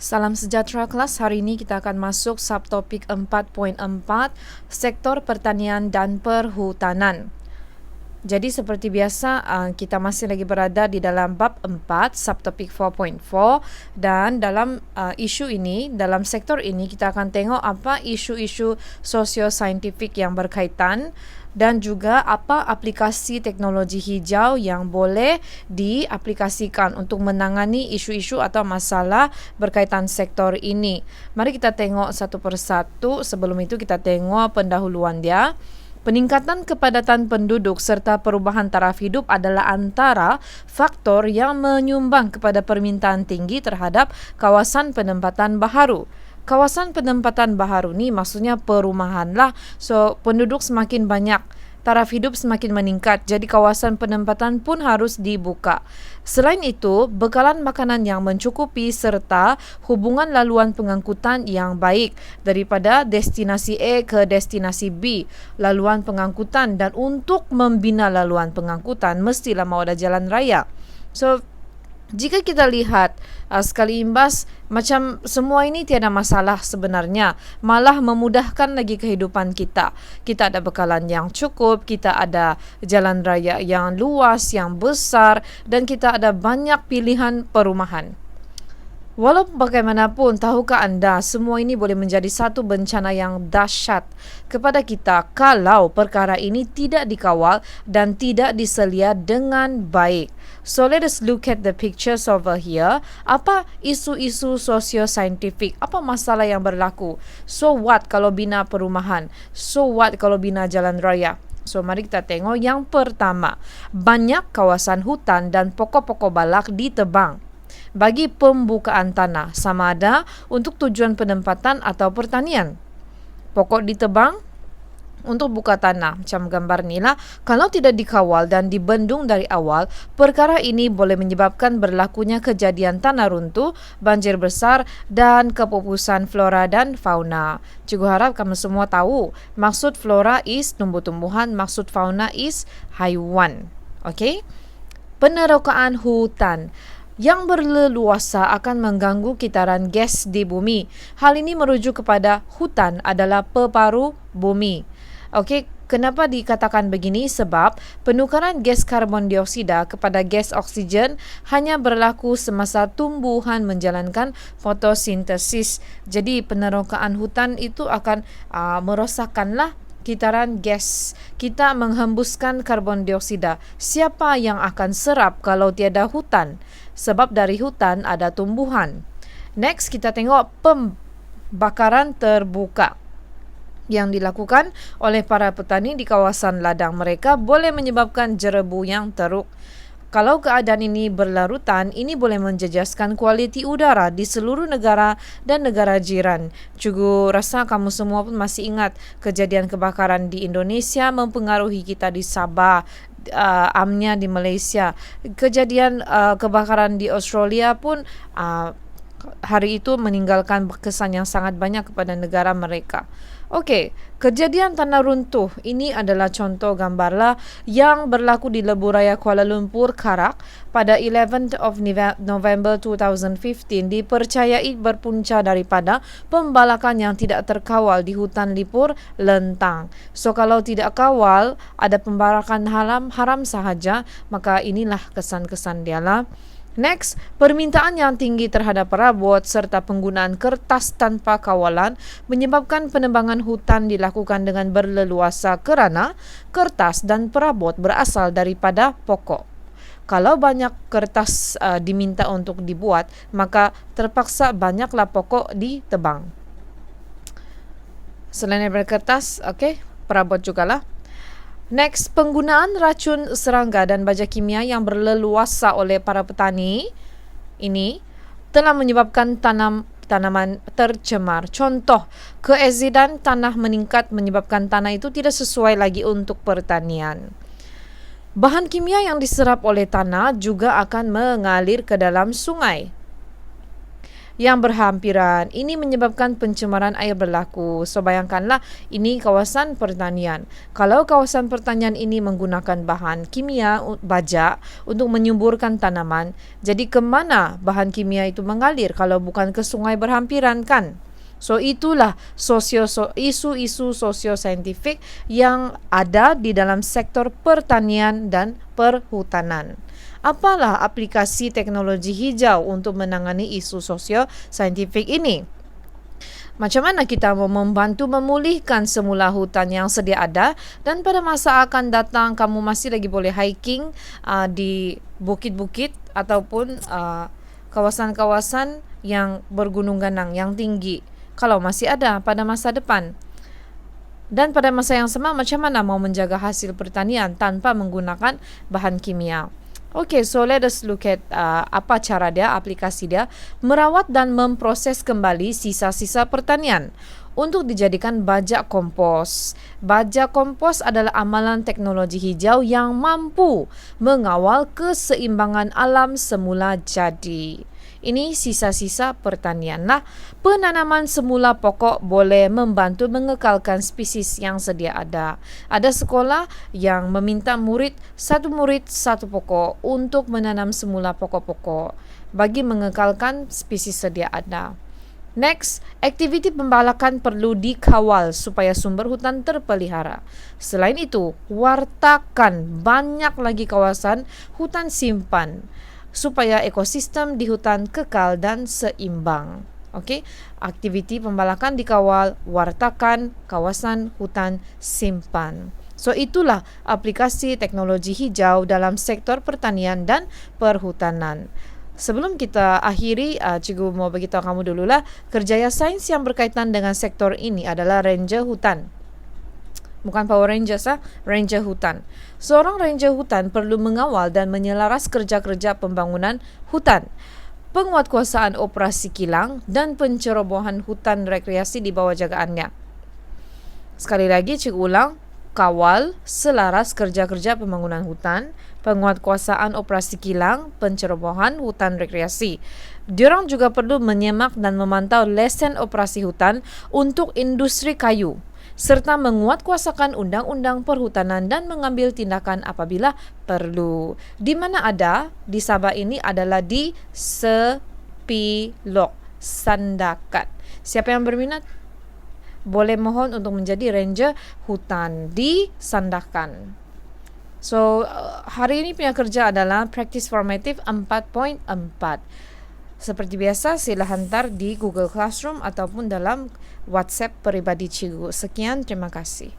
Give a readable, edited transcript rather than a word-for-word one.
Salam sejahtera kelas, hari ini kita akan masuk subtopik 4.4 sektor pertanian dan perhutanan. Jadi seperti biasa, kita masih lagi berada di dalam bab 4 subtopik 4.4 dan dalam isu ini, dalam sektor ini kita akan tengok apa isu-isu sosio-saintifik yang berkaitan dan juga apa aplikasi teknologi hijau yang boleh diaplikasikan untuk menangani isu-isu atau masalah berkaitan sektor ini. Mari kita tengok satu persatu. Sebelum itu kita tengok pendahuluan dia. Peningkatan kepadatan penduduk serta perubahan taraf hidup adalah antara faktor yang menyumbang kepada permintaan tinggi terhadap kawasan penempatan baharu. Kawasan penempatan baharu ni maksudnya perumahan lah. So, penduduk semakin banyak, taraf hidup semakin meningkat. Jadi kawasan penempatan pun harus dibuka. Selain itu, bekalan makanan yang mencukupi serta hubungan laluan pengangkutan yang baik daripada destinasi A ke destinasi B. Laluan pengangkutan, dan untuk membina laluan pengangkutan mestilah mau ada jalan raya. So, jika kita lihat sekali imbas, macam semua ini tiada masalah sebenarnya. Malah memudahkan lagi kehidupan kita. Kita ada bekalan yang cukup, kita ada jalan raya yang luas, yang besar, dan kita ada banyak pilihan perumahan. Walau bagaimanapun, tahukah anda semua ini boleh menjadi satu bencana yang dahsyat kepada kita kalau perkara ini tidak dikawal dan tidak diselia dengan baik. So let us look at the pictures over here. Apa isu-isu sosio-saintifik? Apa masalah yang berlaku? So what kalau bina perumahan? So what kalau bina jalan raya? So mari kita tengok yang pertama. Banyak kawasan hutan dan pokok-pokok balak ditebang bagi pembukaan tanah, sama ada untuk tujuan penempatan atau pertanian. Pokok ditebang untuk buka tanah, macam gambar ni lah. Kalau tidak dikawal dan dibendung dari awal, perkara ini boleh menyebabkan berlakunya kejadian tanah runtuh, banjir besar dan kepupusan flora dan fauna. Cikgu harap kamu semua tahu, maksud flora is tumbuh-tumbuhan, maksud fauna is haiwan. Okay? Penerokaan hutan yang berleluasa akan mengganggu kitaran gas di bumi. Hal ini merujuk kepada hutan adalah peparu bumi. Okey, kenapa dikatakan begini? Sebab penukaran gas karbon dioksida kepada gas oksigen hanya berlaku semasa tumbuhan menjalankan fotosintesis. Jadi penerokaan hutan itu akan merosakkanlah kitaran gas. Kita menghembuskan karbon dioksida. Siapa yang akan serap kalau tiada hutan? Sebab dari hutan ada tumbuhan. Next, kita tengok pembakaran terbuka yang dilakukan oleh para petani di kawasan ladang mereka boleh menyebabkan jerebu yang teruk. Kalau keadaan ini berlarutan, ini boleh menjejaskan kualiti udara di seluruh negara dan negara jiran. Cikgu rasa kamu semua pun masih ingat kejadian kebakaran di Indonesia mempengaruhi kita di Sabah, amnya di Malaysia. Kejadian kebakaran di Australia pun hari itu meninggalkan kesan yang sangat banyak kepada negara mereka. Okey, kejadian tanah runtuh ini adalah contoh gambarlah yang berlaku di Lebuh Raya Kuala Lumpur, Karak pada 11th of November 2015 dipercayai berpunca daripada pembalakan yang tidak terkawal di hutan lipur Lentang. So kalau tidak kawal, ada pembalakan haram sahaja, maka inilah kesan-kesan dialah. Next, permintaan yang tinggi terhadap perabot serta penggunaan kertas tanpa kawalan menyebabkan penebangan hutan dilakukan dengan berleluasa kerana kertas dan perabot berasal daripada pokok. Kalau banyak kertas diminta untuk dibuat, maka terpaksa banyaklah pokok ditebang. Selain daripada kertas, perabot jugalah. Next, penggunaan racun serangga dan baja kimia yang berleluasa oleh para petani ini telah menyebabkan tanaman tercemar. Contoh, keazidan tanah meningkat menyebabkan tanah itu tidak sesuai lagi untuk pertanian. Bahan kimia yang diserap oleh tanah juga akan mengalir ke dalam sungai. yang berhampiran. Ini menyebabkan pencemaran air berlaku. So bayangkanlah, ini kawasan pertanian. Kalau kawasan pertanian ini menggunakan bahan kimia baja untuk menyuburkan tanaman, jadi kemana bahan kimia itu mengalir kalau bukan ke sungai berhampiran, kan? So itulah isu-isu sosio-saintifik yang ada di dalam sektor pertanian dan perhutanan. Apalah aplikasi teknologi hijau untuk menangani isu sosio-saintifik ini? Macam mana kita mau membantu memulihkan semula hutan yang sedia ada, dan pada masa akan datang kamu masih lagi boleh hiking di bukit-bukit ataupun kawasan-kawasan yang bergunung ganang yang tinggi, kalau masih ada pada masa depan. Dan pada masa yang sama, macam mana mau menjaga hasil pertanian tanpa menggunakan bahan kimia? Okay, so let us look at apa cara dia, aplikasi dia merawat dan memproses kembali sisa-sisa pertanian untuk dijadikan baja kompos. Baja kompos adalah amalan teknologi hijau yang mampu mengawal keseimbangan alam semula jadi. Ini sisa-sisa pertanian. Nah, penanaman semula pokok boleh membantu mengekalkan spesies yang sedia ada. Ada sekolah yang meminta murid satu pokok untuk menanam semula pokok-pokok bagi mengekalkan spesies sedia ada. Next, aktiviti pembalakan perlu dikawal supaya sumber hutan terpelihara. Selain itu, wartakan banyak lagi kawasan hutan simpan supaya ekosistem di hutan kekal dan seimbang. Okey, aktiviti pembalakan dikawal, wartakan kawasan hutan simpan. So itulah aplikasi teknologi hijau dalam sektor pertanian dan perhutanan. Sebelum kita akhiri, cikgu mau beritahu kamu dululah, kerjaya sains yang berkaitan dengan sektor ini adalah ranger hutan. Bukan Power Rangers, ranger hutan. Seorang ranger hutan perlu mengawal dan menyelaras kerja-kerja pembangunan hutan, penguatkuasaan operasi kilang dan pencerobohan hutan rekreasi di bawah jagaannya. Sekali lagi cikgu ulang, kawal, selaras kerja-kerja pembangunan hutan, penguatkuasaan operasi kilang, pencerobohan hutan rekreasi. Diorang juga perlu menyemak dan memantau lesen operasi hutan untuk industri kayu, serta menguatkuasakan undang-undang perhutanan dan mengambil tindakan apabila perlu. Di mana ada di Sabah ini adalah di Sepilok, Sandakan. Siapa yang berminat boleh mohon untuk menjadi ranger hutan di Sandakan. So, hari ini punya kerja adalah praktis formatif 4.4. Seperti biasa, sila hantar di Google Classroom ataupun dalam WhatsApp peribadi cikgu. Sekian, terima kasih.